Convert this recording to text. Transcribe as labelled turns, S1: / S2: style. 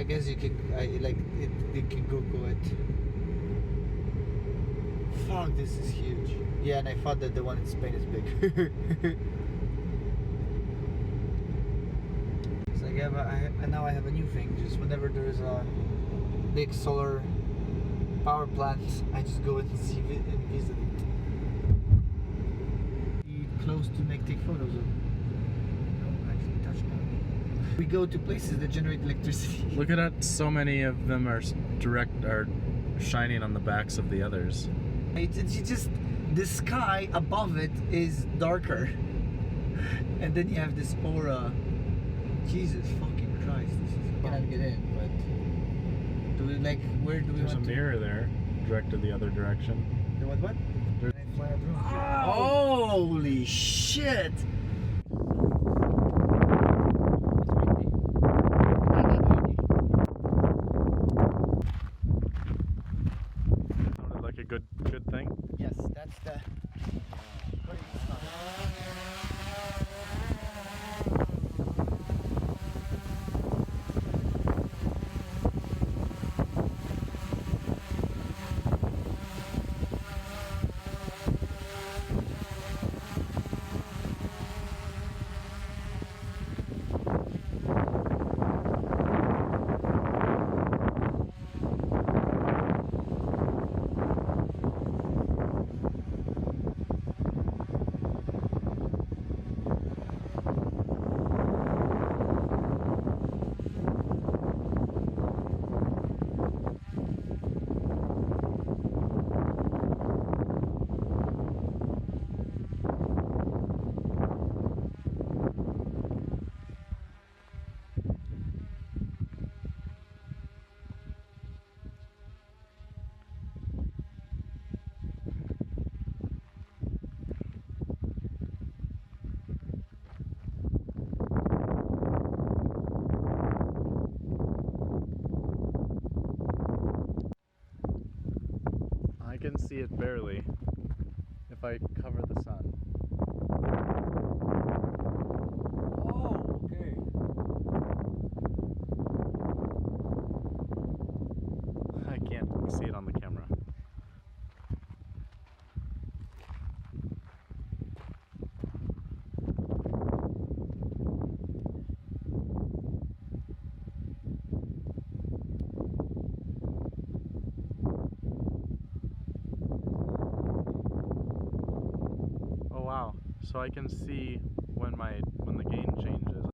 S1: I guess you can. Like it. You can Google it. Fuck, this is huge. Yeah, and I thought that the one in Spain is big. So now I have a new thing. Just whenever there's a big solar power plant, I just go and see it and visit it. Be close to take photos of. No, actually touch that. We go to places that generate electricity.
S2: Look at that, so many of them are shining on the backs of the others.
S1: It's just the sky above it is darker, and then you have this aura. Jesus fucking Christ! This is cannot get in, but do we where do we
S2: There's
S1: want
S2: a mirror there, directed the other direction.
S1: to? What?
S2: There-
S1: Oh, holy shit!
S2: Sounded like a good thing.
S1: Yes, that's the.
S2: I can see it barely if I cover the sun.
S1: Oh, okay.
S2: I can't see it on the camera. Oh wow, so I can see when the gain changes.